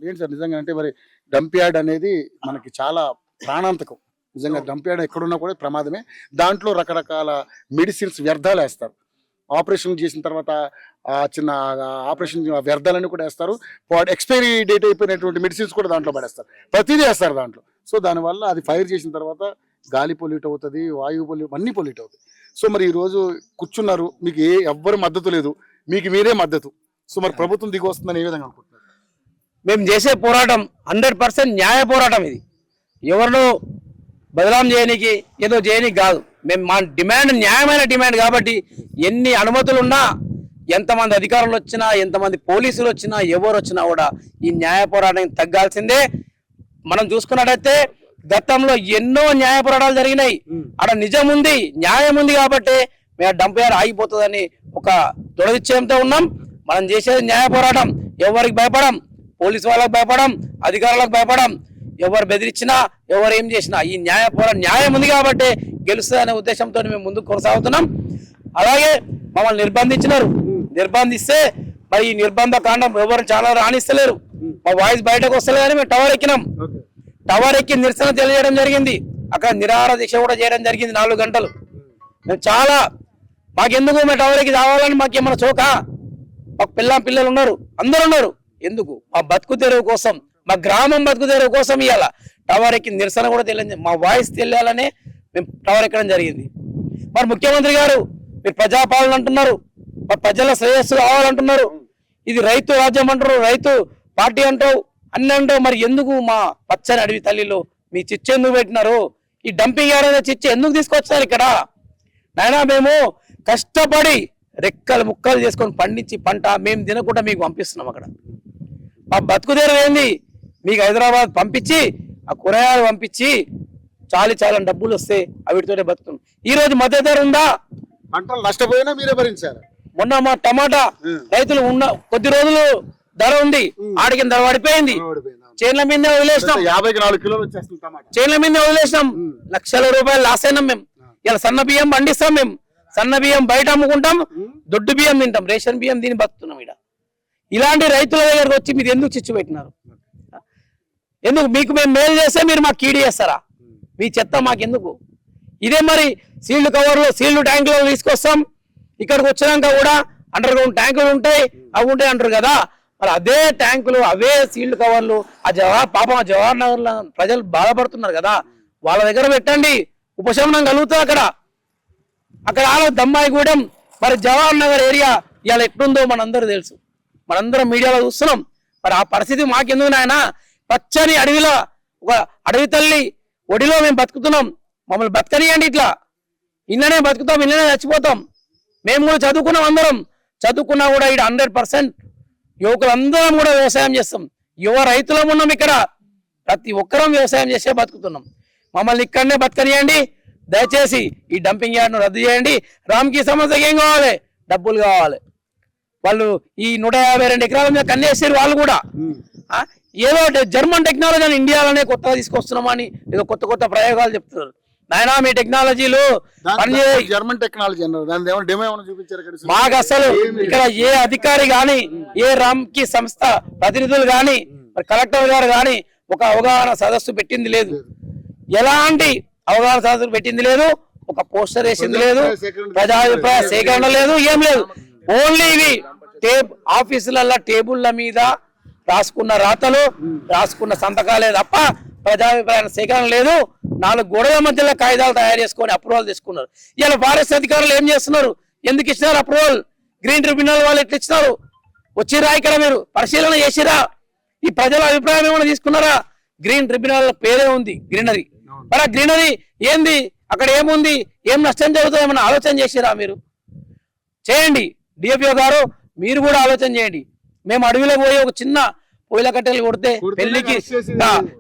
ఏంటి సార్ నిజంగా అంటే మరి డంప్ యార్డ్ అనేది మనకి చాలా ప్రాణాంతకం. నిజంగా డంప్ యార్డ్ ఎక్కడున్నా కూడా ప్రమాదమే. దాంట్లో రకరకాల మెడిసిన్స్ వ్యర్థాలు వేస్తారు. ఆపరేషన్ చేసిన తర్వాత చిన్న ఆపరేషన్ వ్యర్థాలన్నీ కూడా వేస్తారు. ఎక్స్పైరీ డేట్ అయిపోయినటువంటి మెడిసిన్స్ కూడా దాంట్లో పడేస్తారు. ప్రతిదీ వేస్తారు దాంట్లో. సో దానివల్ల అది ఫైర్ చేసిన తర్వాత గాలి పొల్యూట్ అవుతుంది, వాయువు పొల్యూట్, అన్నీ పొల్యూట్ అవుతాయి. సో మరి ఈరోజు కూర్చున్నారు, మీకు ఎవ్వరు మద్దతు లేదు, మీకు మీరే మద్దతు. సో మరి ప్రభుత్వం దిగి వస్తుందని ఏ విధంగా అనుకుంటున్నారు? మేము చేసే పోరాటం 100% న్యాయ పోరాటం. ఇది ఎవరినో బదలాం చేయడానికి ఏదో చేయడానికి కాదు. మేము మా డిమాండ్ న్యాయమైన డిమాండ్ కాబట్టి ఎన్ని అనుమతులు ఉన్నా, ఎంతమంది అధికారులు వచ్చినా, ఎంతమంది పోలీసులు వచ్చినా, ఎవరు వచ్చినా కూడా ఈ న్యాయ పోరాటం తగ్గాల్సిందే. మనం చూసుకున్నట్టయితే గతంలో ఎన్నో న్యాయ పోరాటాలు జరిగినాయి. అక్కడ నిజం ఉంది, న్యాయం ఉంది కాబట్టి మేము డంప్ యార్డ్ ఆగిపోతుందని ఒక దృఢనిశ్చయంతో ఉన్నాం. మనం చేసేది న్యాయ పోరాటం. ఎవరికి భయపడం, పోలీసు వాళ్ళకి భయపడం, అధికారులకు భయపడం. ఎవరు బెదిరించినా, ఎవరు ఏం చేసినా ఈ న్యాయం ఉంది కాబట్టి గెలుస్తుందనే ఉద్దేశంతో మేము ముందుకు కొనసాగుతున్నాం. అలాగే మమ్మల్ని నిర్బంధిస్తే మరి ఈ నిర్బంధ కాండం ఎవరు చాలా రాణిస్తలేరు. మా వాయిస్ బయటకు వస్తలేదని మేము టవర్ ఎక్కినాం. టవర్ ఎక్కి నిరసన తెలియజేయడం జరిగింది. అక్కడ నిరాహార దీక్ష కూడా చేయడం జరిగింది 4 గంటలు. మేము చాలా మాకెందుకు మేము టవర్ ఎక్కి రావాలని మాకేమన్నా చోక? మాకు పిల్లలు ఉన్నారు, అందరు ఉన్నారు. ఎందుకు? మా బతుకు తెరువు కోసం, మా గ్రామం బతుకు తెరువు కోసం ఇవాళ టవర్ ఎక్కి నిరసన కూడా తెలియదు. మా వాయిస్ తెలియాలనే మేము టవర్ ఎక్కడం జరిగింది. మరి ముఖ్యమంత్రి గారు మీరు ప్రజాపాలన అంటున్నారు, మరి ప్రజల శ్రేయస్సు కావాలంటున్నారు. ఇది రైతు రాజ్యం అంటారు, రైతు పార్టీ అంటావు, అన్ని అంటావు. మరి ఎందుకు మా పచ్చని అడవి తల్లిలో మీ చిచ్చు ఎందుకు పెట్టినారు? ఈ డంపింగ్ యార్డ్ అనే చిచ్చు ఎందుకు తీసుకొచ్చారు ఇక్కడ? నాయనా మేము కష్టపడి రెక్కలు ముక్కలు చేసుకొని పండించి పంట మేము తినకుండా మీకు పంపిస్తున్నాం. అక్కడ మా బతుకు తెరువు ఏంది? మీకు హైదరాబాద్ పంపించి ఆ కూరగాయలు పంపించి చాలా డబ్బులు వస్తే అవిటితోనే బతుకున్నాం. ఈ రోజు మద్దతు ధర ఉందా? పంటలు నష్టపోయినా మీరే భరించారు. మొన్న మా టమాటా రైతులు ఉన్న కొద్ది రోజులు ధర ఉంది, ఆడికి ధర పడిపోయింది. చేన్ల మీదే వదిలేసినాం, 54 కిలోలు వచ్చేస్తుంది టమాటా. చేన్ల మీదే వదిలేసినాం. లక్షల రూపాయలు లాస్ అయినాం మేము. ఇలా సన్న బియ్యం పండిస్తాం, మేము సన్న బియ్యం బయట అమ్ముకుంటాం, దొడ్డు బియ్యం తింటాం, రేషన్ బియ్యం దీన్ని బతుకుతున్నాం. ఇలాంటి రైతుల దగ్గరకు వచ్చి మీరు ఎందుకు చిచ్చు పెట్టినారు? ఎందుకు? మీకు మేము మేలు చేస్తే మీరు మాకు కీడి చేస్తారా? మీ చెత్త మాకెందుకు? ఇదే మరి సీల్డ్ కవర్లు, సీల్డ్ ట్యాంకులు తీసుకొస్తాం. ఇక్కడికి వచ్చినాక కూడా అండర్ గ్రౌండ్ ట్యాంకులు ఉంటాయి, అవి ఉంటాయి అంటారు కదా. మరి అదే ట్యాంకులు, అవే సీల్డ్ కవర్లు పాపం జవహర్ నగర్ లో ప్రజలు బాధపడుతున్నారు కదా, వాళ్ళ దగ్గర పెట్టండి, ఉపశమనం కలుగుతుంది. అక్కడ దమ్మాయిగూడెం, మరి జవహర్ నగర్ ఏరియా ఇవాళ ఎట్లుందో మనందరూ తెలుసు, మనందరం మీడియాలో చూస్తున్నాం. మరి ఆ పరిస్థితి మాకెందుకు నాయన? పచ్చని అడవిలో ఒక అడవి తల్లి ఒడిలో మేము బతుకుతున్నాం, మమ్మల్ని బతకనియండి. ఇట్లా ఇళ్ళనే బతుకుతాం, ఇళ్ళనే చచ్చిపోతాం. మేము కూడా చదువుకున్నాం, అందరం చదువుకున్నా కూడా ఇక్కడ 100% యువకులందరం కూడా వ్యవసాయం చేస్తాం. యువ రైతులం ఉన్నాం ఇక్కడ, ప్రతి ఒక్కరం వ్యవసాయం చేసే బతుకుతున్నాం. మమ్మల్ని ఇక్కడనే బతకనియండి. దయచేసి ఈ డంపింగ్ యార్డ్ను రద్దు చేయండి. రామ్కి సమస్యకి ఏం కావాలి? డబ్బులు కావాలి. వాళ్ళు ఈ 152 ఎకరాల మీద కన్నేసారు. వాళ్ళు కూడా ఏదో జర్మన్ టెక్నాలజీ అని ఇండియాలోనే కొత్తగా తీసుకొస్తున్నామని ఏదో కొత్త ప్రయోగాలు చెప్తున్నారు. నాయనా మీ టెక్నాలజీలు జర్మన్ టెక్నాలజీ మాకు అసలు ఇక్కడ ఏ అధికారి గాని, ఏ రామ్కి సంస్థ ప్రతినిధులు గాని, కలెక్టర్ గారు గాని ఒక అవగాహన సదస్సు పెట్టింది లేదు. ఎలాంటి అవగాహన సదస్సు పెట్టింది లేదు, ఒక పోస్టర్ వేసింది లేదు, ప్రజాభిప్రాయ సేకరణ లేదు, ఏం లేదు. ఓన్లీ ఇవి ఆఫీసుల టేబుల్ల మీద రాసుకున్న రాతలు, రాసుకున్న సంతకాలే తప్ప ప్రజాభిప్రాయ సేకరణ లేదు. 4 గోడల మధ్యలో కాగితాలు తయారు చేసుకొని అప్రూవల్ తీసుకున్నారు. ఇలా ఫారెస్ట్ అధికారులు ఏం చేస్తున్నారు? ఎందుకు ఇచ్చినారు అప్రూవల్? గ్రీన్ ట్రిబ్యునల్ వాళ్ళు ఎట్లా ఇచ్చినారు? వచ్చిరా ఇక్కడ మీరు పరిశీలన చేసిరా? ఈ ప్రజల అభిప్రాయం ఏమైనా తీసుకున్నారా? గ్రీన్ ట్రిబ్యునల్ పేరే ఉంది గ్రీనరీ. మరి ఆ గ్రీనరీ ఏంది? అక్కడ ఏముంది? ఏం నష్టం జరుగుతుందో ఏమైనా ఆలోచన చేసిరా? మీరు చేయండి. డిఎఫ్ఓ గారు మీరు కూడా ఆలోచన చేయండి. మేము అడవిలో పోయి ఒక చిన్న పొయ్యిల కట్టెలు కొడితే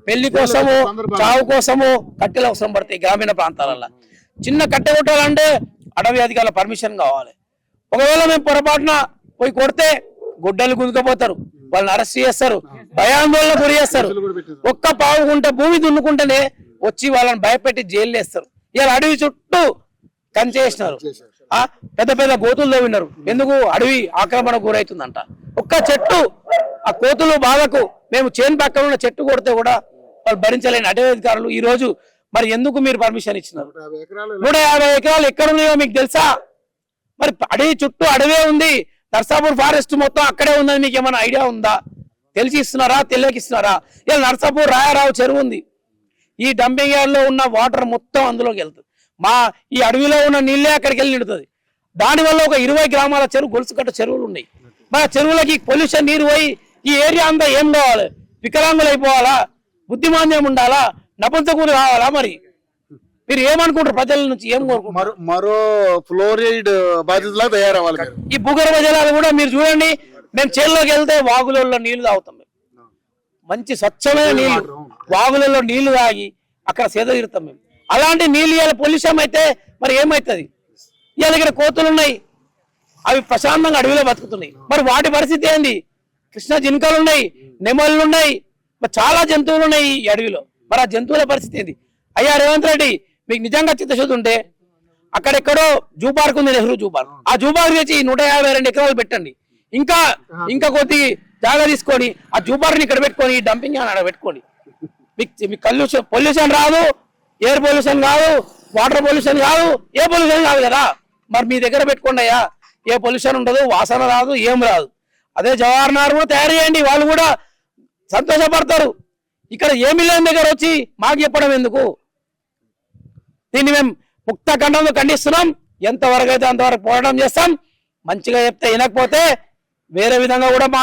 పెళ్లి కోసము, చావు కోసము కట్టెలు అవసరం పడతాయి. గ్రామీణ ప్రాంతాలలో చిన్న కట్టె కొట్టాలంటే అడవి అధికారుల పర్మిషన్ కావాలి. ఒకవేళ మేము పొరపాటున పోయి కొడితే గుడ్డలు గుంజుకపోతారు, వాళ్ళని అరెస్ట్ చేస్తారు, భయాందోళన గురి చేస్తారు. ఒక్క పావు గుంట భూమి దున్నుకుంటేనే వచ్చి వాళ్ళని భయపెట్టి జైలు వేస్తారు. ఇలా అడవి చుట్టూ కంచేసినారు, పెద్ద గోతులు తవ్వినారు. ఎందుకు? అడవి ఆక్రమణ గురవుతుందంట. ఒక్క చెట్టు ఆ కోతులు బాధకు మేము చేను పక్కన ఉన్న చెట్టు కొడితే కూడా వాళ్ళు భరించలేని అటవీ అధికారులు ఈ రోజు మరి ఎందుకు మీరు పర్మిషన్ ఇచ్చినారు? 150 ఎకరాలు ఎక్కడ ఉన్నాయో మీకు తెలుసా? మరి అడవి చుట్టూ అడవే ఉంది, నర్సాపూర్ ఫారెస్ట్ మొత్తం అక్కడే ఉందని మీకు ఏమైనా ఐడియా ఉందా? తెలిసి ఇస్తున్నారా, తెలియక ఇస్తున్నారా? ఇలా నర్సాపూర్ రాయారావు చెరువు ఉంది, ఈ డంపింగ్ యార్డ్ లో ఉన్న వాటర్ మొత్తం అందులోకి వెళ్తుంది. మా ఈ అడవిలో ఉన్న నీళ్ళే అక్కడికి వెళ్ళి నిడుతుంది. దానివల్ల ఒక 20 గ్రామాల చెరువు గొలుసుకట్ట చెరువులు ఉన్నాయి. మా చెరువులకి పొల్యూషన్ నీరు పోయి ఈ ఏరియా అంతా ఏం కావాలి? వికలాంగులు అయిపోవాలా? బుద్ధిమాంద్యం ఉండాలా? నపుంసకూరు కావాలా? మరి మీరు ఏమనుకుంటారు? ప్రజల నుంచి ఏం కోరుకుంటారు? మరో ఫ్లోరైడ్ బాధితులా తయారవ్వాలి. ఈ భూగర్భ జలాలు కూడా మీరు చూడండి, మేము చేనులోకి వెళ్తే వాగులలో నీళ్లు తాగుతాం. మేము మంచి స్వచ్ఛమైన నీళ్లు వాగులలో నీళ్లు తాగి అక్కడ సేద తీరుతాం మేము. అలాంటి నీళ్ళు ఇవాళ పొల్యూషన్ అయితే మరి ఏమవుతుంది? ఇవాళ దగ్గర కోతులు ఉన్నాయి, అవి ప్రశాంతంగా అడవిలో బతుకుతున్నాయి. మరి వాటి పరిస్థితి ఏంది? కృష్ణ జింకలు ఉన్నాయి, నెమళ్ళు ఉన్నాయి, మరి చాలా జంతువులు ఉన్నాయి ఈ అడవిలో. మరి ఆ జంతువుల పరిస్థితి ఏంది? అయ్యా రేవంత్ రెడ్డి, మీకు నిజంగా చిత్తశుద్ధి ఉంటే అక్కడెక్కడో జూ పార్క్ ఉంది, నెహ్రూ జూ పార్క్. ఆ జూ పార్క్ తెచ్చి 152 ఎకరాలు పెట్టండి. ఇంకా కొద్ది జాగా తీసుకొని ఆ జూ పార్క్ ని ఇక్కడ పెట్టుకొని ఈ డంపింగ్ యార్డ్ అక్కడ పెట్టుకోండి. మీకు పొల్యూషన్ రాదు, ఎయిర్ పొల్యూషన్ కాదు, వాటర్ పొల్యూషన్ కాదు, ఏ పొల్యూషన్ కాదు కదా. మరి మీ దగ్గర పెట్టుకోండి అయ్యా, ఏ పొల్యూషన్ ఉండదు, వాసన రాదు, ఏం రాదు. అదే జవహర్ నగర్ కూడా తయారు చేయండి, వాళ్ళు కూడా సంతోషపడతారు. ఇక్కడ ఏమి లేని దగ్గర వచ్చి మాకు చెప్పడం ఎందుకు? దీన్ని మేము ముక్త ఖండంలో ఖండిస్తున్నాం. ఎంతవరకు అయితే అంతవరకు పోరాటం చేస్తాం. మంచిగా చెప్తే వినకపోతే వేరే విధంగా కూడా మా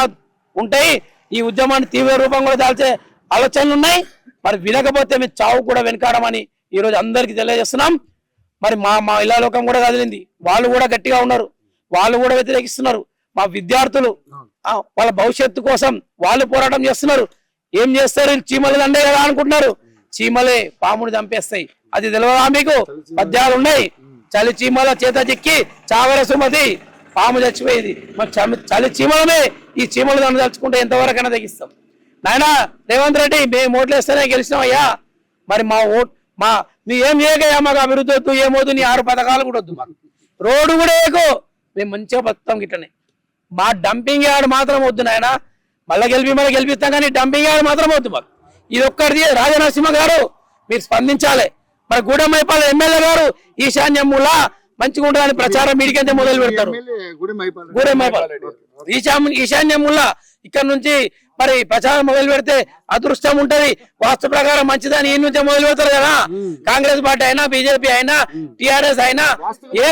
ఉంటాయి. ఈ ఉద్యమాన్ని తీవ్ర రూపం కూడా దాల్చే ఆలోచనలు ఉన్నాయి. మరి వినకపోతే మేము చావు కూడా వెనకాడమని ఈ రోజు అందరికీ తెలియజేస్తున్నాం. మరి మా ఇళ్ళ లోకం కూడా కదిలింది, వాళ్ళు కూడా గట్టిగా ఉన్నారు, వాళ్ళు కూడా వ్యతిరేకిస్తున్నారు. మా విద్యార్థులు వాళ్ళ భవిష్యత్తు కోసం వాళ్ళు పోరాటం చేస్తున్నారు. ఏం చేస్తారు? చీమలు దండే కదా అనుకుంటున్నారు. చీమలే పాముని చంపేస్తాయి, అది తెలియదా మీకు? పద్యాలు ఉన్నాయి. చలి చీమల చేత చిక్కి చావర సుమతి, పాము చచ్చిపోయింది. మరి చలి చీమలమే ఈ చీమలు దండ తలుచుకుంటే ఎంతవరకైనా తెగిస్తాం. నాయనా రేవంత్ రెడ్డి, మేము ఓట్లేస్తేనే గెలిచినాం అయ్యా. మరి మీ ఏం చేయకయ్యా, మాకు అభివృద్ధి వద్దు, ఏమొద్దు, నీ 6 పథకాలు కూడా వద్దు, మాకు రోడ్డు కూడా వేయకు, మేము మంచిగా బతుకుతాం గిట్టనే. మా డంపింగ్ యార్డ్ మాత్రం వద్దు నాయన. మళ్ళీ గెలిపిస్తాం కానీ డంపింగ్ యార్డ్ మాత్రం వద్దు మాకు. ఇది ఒక్కడిది. రాజనరసింహ గారు మీరు స్పందించాలి. మరి గూడెంమైపాల ఎమ్మెల్యే గారు ఈశాన్యముల మంచిగా ఉంటుందని ప్రచారం మీడికంటే మొదలు పెడతారు. గూడెంమైపాల ఈశాన్యముల ఇక్కడ నుంచి మరి ప్రచారం మొదలు పెడితే అదృష్టం ఉంటది, వాస్తు ప్రకారం మంచిదని ఈ నుంచే మొదలు పెడతారు కదా. కాంగ్రెస్ పార్టీ అయినా, బీజేపీ అయినా, టిఆర్ఎస్ అయినా ఏ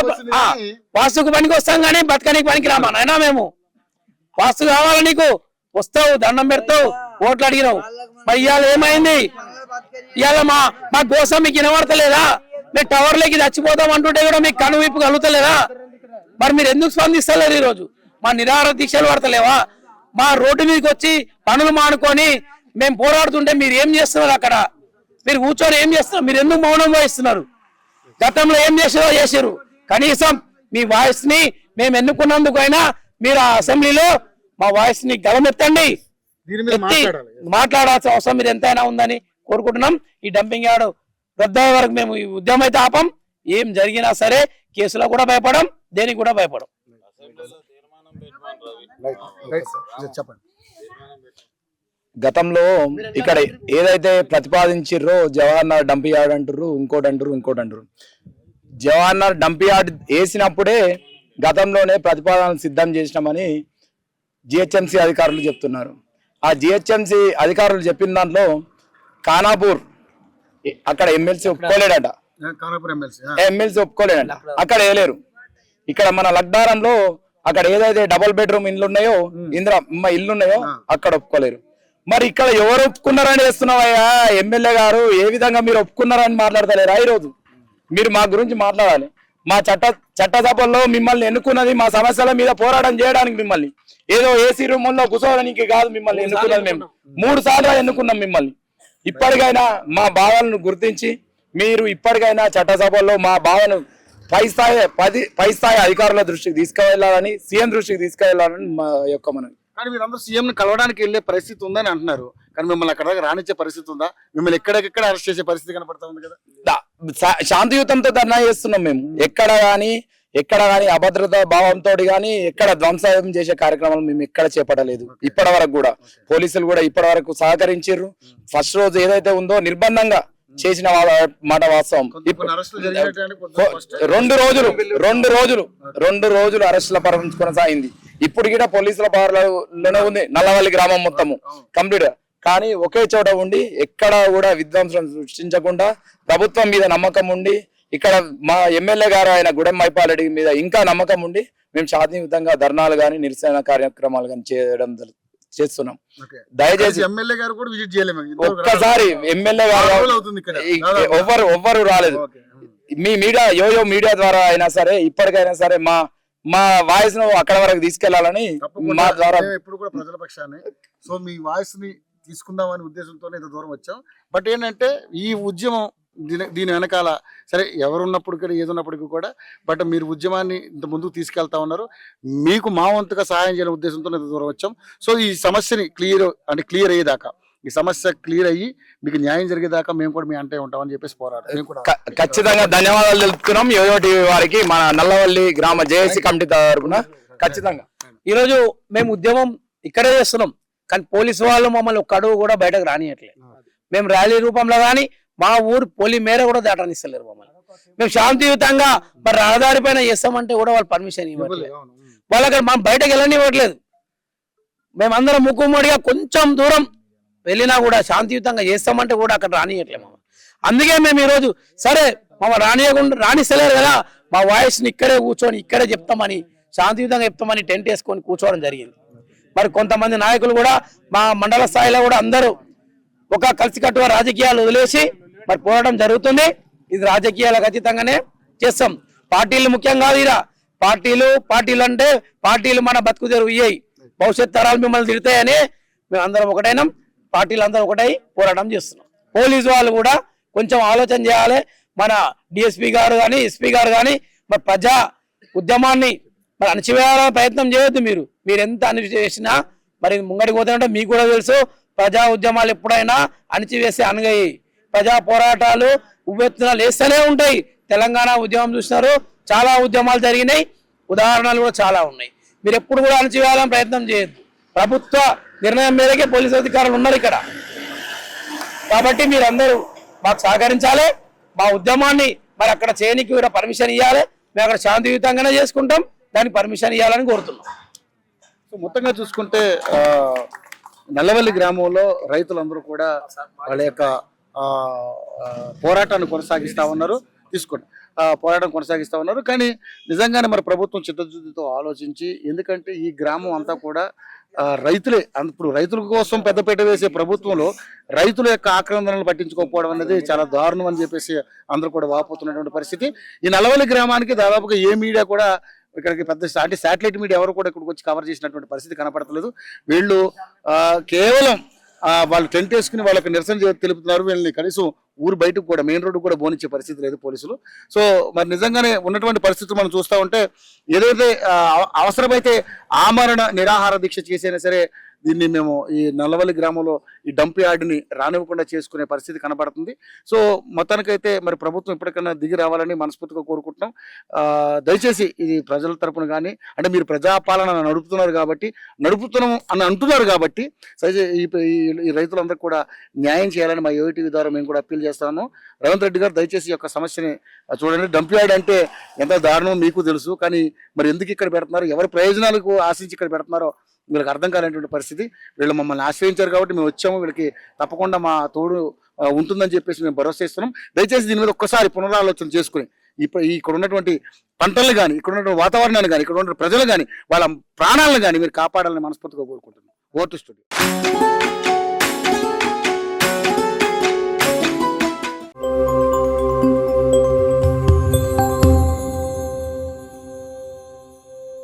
వాస్తుకు పనికి వస్తాం కానీ బతకనికి పనికి రామా నాయనా. మేము వాస్తు కావాలా నీకు? వస్తావు, దండం పెడతావు, ఓట్లు అడిగినావు. మరి ఇవాళ ఏమైంది? ఇవాళ మా కోసం మీకు వినబడతలేదా? మేము టవర్లకి చచ్చిపోతాం అంటుంటే కూడా మీకు కనువిప్పు కలుగుతలేదా? మరి మీరు ఎందుకు స్పందిస్తలేరు? ఈ రోజు మా నిరాహార దీక్షలు పడతలేవా? మా రోడ్డు మీదకి వచ్చి పనులు మానుకొని మేము పోరాడుతుంటే మీరు ఏం చేస్తున్నారు? అక్కడ మీరు కూర్చొని ఏం చేస్తున్నారు? మీరు ఎందుకు మౌనం వహిస్తున్నారు? గతంలో ఏం చేశారు? కనీసం మీ వాయిస్ ని మేము ఎన్నుకున్నందుకైనా మీరు ఆ అసెంబ్లీలో మా వాయిస్ ని గలమెత్తండి, మాట్లాడాల్సిన అవసరం మీరు ఎంతైనా ఉందని కోరుకుంటున్నాం. ఈ డంపింగ్ యార్డ్ రద్దయ్యే వరకు మేము ఈ ఉద్యమం అయితే ఆపం. ఏం జరిగినా సరే కేసులో కూడా భయపడం, దేనికి కూడా భయపడం. గతంలో ఇక్కడ ఏదైతే ప్రతిపాదించిర్రో జవహర్ నగర్ డంపింగ్ యార్డ్ అంటారు, ఇంకోటి అంటారు. జవహర్ నగర్ డంపింగ్ యార్డ్ వేసినప్పుడే గతంలోనే ప్రతిపాదనలు సిద్ధం చేసినామని జిహెచ్ఎంసీ అధికారులు చెప్తున్నారు. ఆ జిహెచ్ఎంసీ అధికారులు చెప్పిన దాంట్లో ఖానాపూర్ అక్కడ ఎమ్మెల్సీ ఒప్పుకోలేడట, అక్కడ వేయలేరు. ఇక్కడ మన లగ్దారంలో అక్కడ ఏదైతే డబుల్ బెడ్రూమ్ ఇల్లు ఉన్నాయో, ఇల్లు ఉన్నాయో అక్కడ ఒప్పుకోలేరు. మరి ఇక్కడ ఎవరు ఒప్పుకున్నారని వేస్తున్నావయ్యా ఎమ్మెల్యే గారు? ఏ విధంగా మీరు ఒప్పుకున్నారని మాట్లాడతలేరా? ఈరోజు మీరు మా గురించి మాట్లాడాలి. మా చట్టసభల్లో మిమ్మల్ని ఎన్నుకున్నది మా సమస్యల మీద పోరాటం చేయడానికి, మిమ్మల్ని ఏదో ఏసీ రూముల్లో కూర్చోవడానికి కాదు మిమ్మల్ని ఎన్నుకున్నది. మేము 3 సార్లు ఎన్నుకున్నాం మిమ్మల్ని. ఇప్పటికైనా మా భావాలను గుర్తించి మీరు ఇప్పటికైనా చట్టసభల్లో మా భావను పై స్థాయి అధికారుల దృష్టికి తీసుకువెళ్ళాలని, సీఎం దృష్టికి తీసుకువెళ్ళాలని మా యొక్క మనవి. కానీ మీరందరూ సీఎం ని కలవడానికి వెళ్ళే పరిస్థితి ఉందని అంటున్నారు, కానీ మిమ్మల్ని అక్కడ దాకా రానిచ్చే పరిస్థితి ఉందా? మిమ్మల్ని ఎక్కడెక్కడ అరెస్ట్ చేసే పరిస్థితి కనపడతా ఉంది కదా. శాంతియుతంతో ధర్నా చేస్తున్నాం మేము. ఎక్కడ గానీ ఎక్కడ కానీ అభద్రతా భావంతో కానీ ఎక్కడ ధ్వంసం చేసే కార్యక్రమాలు మేము ఎక్కడ చేపట్టలేదు ఇప్పటి వరకు కూడా. పోలీసులు కూడా ఇప్పటి వరకు సహకరించారు. ఫస్ట్ రోజు ఏదైతే ఉందో నిర్బంధంగా చేసిన మాట వాస్తవం. రెండు రోజులు అరెస్టుల పర్వం కొనసాగింది. ఇప్పుడు కూడా పోలీసుల బార్లోనే ఉంది నల్లవల్లి గ్రామం మొత్తము కంప్లీట్. కానీ ఒకే చోట ఉండి ఎక్కడ కూడా విధ్వంసం సృష్టించకుండా ప్రభుత్వం మీద నమ్మకం ఉండి, ఇక్కడ మా ఎమ్మెల్యే గారు ఆయన గుడెం మైపాలరెడ్డి మీద ఇంకా నమ్మకం ఉండి మేము శాంతియుతంగా ధర్నాలు గాని నిరసన కార్యక్రమాలు గాని చేస్తున్నాం. దయచేసి ఎమ్మెల్యే గారు కూడా విజిట్ చేయలేము. ఒక్కసారి ఎమ్మెల్యే గారు ఎవ్వరు రాలేదు. మీ మీడియా మీడియా ద్వారా అయినా సరే ఇప్పటికైనా సరే మా వాయిస్ ను అక్కడ వరకు తీసుకెళ్లాలని మా ద్వారా ఎప్పుడు కూడా ప్రజల పక్షాన్ని. సో మీ వాయిస్ ని తీసుకుందామనే ఉద్దేశంతోనే ఇంత దూరం వచ్చాం. బట్ ఏంటంటే ఈ ఉద్యమం దీని వెనకాల సరే ఎవరున్నప్పటికీ ఏదున్నప్పటికీ కూడా బట్ మీరు ఉద్యమాన్ని ఇంత ముందుకు తీసుకెళ్తా ఉన్నారు. మీకు మా వంతుగా సహాయం చేయాలనే ఉద్దేశంతో ఇంత దూరం వచ్చాం. సో ఈ సమస్యని క్లియర్ అయ్యేదాకా, ఈ సమస్య క్లియర్ అయ్యి మీకు న్యాయం జరిగేదాకా మేము కూడా మీ అంటే ఉంటామని చెప్పేసి పోరాటం ఖచ్చితంగా ధన్యవాదాలు తెలుపుతున్నాం యోయో టీవీ వారికి, మన నల్లవల్లి గ్రామ జేఏసీ కమిటీ తరపున. ఖచ్చితంగా ఈరోజు మేము ఉద్యమం ఇక్కడే చేస్తున్నాం, కానీ పోలీసు వాళ్ళు మమ్మల్ని ఒక్క అడుగు కూడా బయటకు రానియట్లేదు. మేము ర్యాలీ రూపంలో కానీ మా ఊరు పోలి మేర కూడా దాటనిస్తలేరు మమ్మల్ని. మేము శాంతియుతంగా మరి రహదారి పైన చేస్తామంటే కూడా వాళ్ళు పర్మిషన్ ఇవ్వట్లేదు. వాళ్ళు అక్కడ మనం బయటకు వెళ్ళనివ్వట్లేదు. మేమందరం ముక్కుమ్మడిగా కొంచెం దూరం వెళ్ళినా కూడా శాంతియుతంగా చేస్తామంటే కూడా అక్కడ రానియట్లేదు మమ్మల్ని. అందుకే మేము ఈరోజు సరే మమ్మల్ని రాణిస్తలేరు కదా, మా వాయిస్ని ఇక్కడే కూర్చొని ఇక్కడే చెప్తామని శాంతియుతంగా చెప్తామని టెంట్ వేసుకొని కూర్చోవడం జరిగింది. మరి కొంతమంది నాయకులు కూడా మా మండల స్థాయిలో కూడా అందరూ ఒక కలిసికట్టుగా రాజకీయాలు వదిలేసి మరి పోరాటం జరుగుతుంది. ఇది రాజకీయాలకు అతీతంగానే చేస్తాం. పార్టీలు ముఖ్యం కాదు. ఇలా పార్టీలు అంటే పార్టీలు మన బతుకు తెరువు ఇయ్యాయి, భవిష్యత్ తరాలు మిమ్మల్ని తిడతాయని మేము అందరం ఒకటైనాం. పార్టీలు అందరం ఒకటై పోరాటం చేస్తున్నాం. పోలీసు వాళ్ళు కూడా కొంచెం ఆలోచన చేయాలి. మన డిఎస్పీ గారు కానీ ఎస్పీ గారు కానీ మరి ప్రజా ఉద్యమాన్ని మరి అణచివేయాలని ప్రయత్నం చేయొద్దు. మీరు ఎంత అణచివేసినా మరి ముంగడికి పోతుంటే మీకు కూడా తెలుసు, ప్రజా ఉద్యమాలు ఎప్పుడైనా అణచివేసే అనగాయి. ప్రజా పోరాటాలు ఉవ్వెత్తున లేస్తూనే ఉంటాయి. తెలంగాణ ఉద్యమం చూసినారు, చాలా ఉద్యమాలు జరిగినాయి, ఉదాహరణలు కూడా చాలా ఉన్నాయి. మీరు ఎప్పుడు కూడా అణచివేయాలని ప్రయత్నం చేయొద్దు. ప్రభుత్వ నిర్ణయం మేరకే పోలీసు అధికారులు ఉన్నారు ఇక్కడ. కాబట్టి మీరందరూ మాకు సహకరించాలి. మా ఉద్యమాన్ని మరి అక్కడ చేయడానికి కూడా పర్మిషన్ ఇవ్వాలి. మేము అక్కడ శాంతియుతంగానే చేసుకుంటాం, దానికి పర్మిషన్ ఇవ్వాలని కోరుతున్నాం. సో మొత్తంగా చూసుకుంటే నల్లవల్లి గ్రామంలో రైతులందరూ కూడా వాళ్ళ యొక్క పోరాటాన్ని కొనసాగిస్తా ఉన్నారు. పోరాటం కొనసాగిస్తా ఉన్నారు. కానీ నిజంగానే మరి ప్రభుత్వం చిత్తశుద్ధితో ఆలోచించి, ఎందుకంటే ఈ గ్రామం అంతా కూడా రైతులే. ఇప్పుడు రైతుల కోసం పెద్దపీట వేసే ప్రభుత్వంలో రైతుల యొక్క ఆక్రందనలు పట్టించుకోకపోవడం అనేది చాలా దారుణం అని చెప్పేసి అందరూ కూడా వాపోతున్నటువంటి పరిస్థితి. ఈ నల్లవల్లి గ్రామానికి దాదాపుగా ఏ మీడియా కూడా ఇక్కడికి పెద్ద అంటే శాటిలైట్ మీడియా ఎవరు కూడా ఇక్కడికి వచ్చి కవర్ చేసినటువంటి పరిస్థితి కనపడతలేదు. వీళ్ళు కేవలం వాళ్ళు టెంట్ వేసుకుని వాళ్ళకి నిరసన తెలుపుతున్నారు. వీళ్ళని కనీసం ఊరు బయటకు కూడా మెయిన్ రోడ్డు కూడా పోనిచ్చే పరిస్థితి లేదు పోలీసులు. సో మరి నిజంగానే ఉన్నటువంటి పరిస్థితులు మనం చూస్తూ ఉంటే ఏదైతే అవసరమైతే ఆమరణ నిరాహార దీక్ష చేసైనా సరే దీన్ని మేము ఈ నల్లవల్లి గ్రామంలో ఈ డంప్ యార్డ్ని రానివ్వకుండా చేసుకునే పరిస్థితి కనబడుతుంది. సో మొత్తానికైతే మరి ప్రభుత్వం ఇప్పటికైనా దిగి రావాలని మనస్ఫూర్తిగా కోరుకుంటున్నాం. దయచేసి ఇది ప్రజల తరపున కానీ, అంటే మీరు ప్రజాపాలన నడుపుతున్నాం అని అంటున్నారు కాబట్టి ఈ రైతులందరూ కూడా న్యాయం చేయాలని మా యోటీవీ ద్వారా మేము కూడా అప్పీల్ చేస్తాను. రేవంత్ రెడ్డి గారు దయచేసి ఈ యొక్క సమస్యని చూడండి. డంప్ యార్డ్ అంటే ఎంత దారుణం మీకు తెలుసు, కానీ మరి ఎందుకు ఇక్కడ పెడుతున్నారు, ఎవరి ప్రయోజనాలకు ఆశించి ఇక్కడ పెడుతున్నారో వీళ్ళకి అర్థం కాలేటువంటి పరిస్థితి. వీళ్ళు మమ్మల్ని ఆశ్రయించారు కాబట్టి మేము వచ్చాము, వీళ్ళకి తప్పకుండా మా తోడు ఉంటుందని చెప్పేసి మేము భరోసా ఇస్తున్నాం. దయచేసి దీని మీద ఒక్కసారి పునరాలోచన చేసుకుని ఇక్కడ ఉన్నటువంటి పంటలు కానీ, ఇక్కడ ఉన్నటువంటి వాతావరణాన్ని కానీ, ఇక్కడ ఉన్న ప్రజలు కానీ, వాళ్ళ ప్రాణాలను కానీ మీరు కాపాడాలని మనస్ఫూర్తిగా కోరుకుంటున్నాం. Vote studio.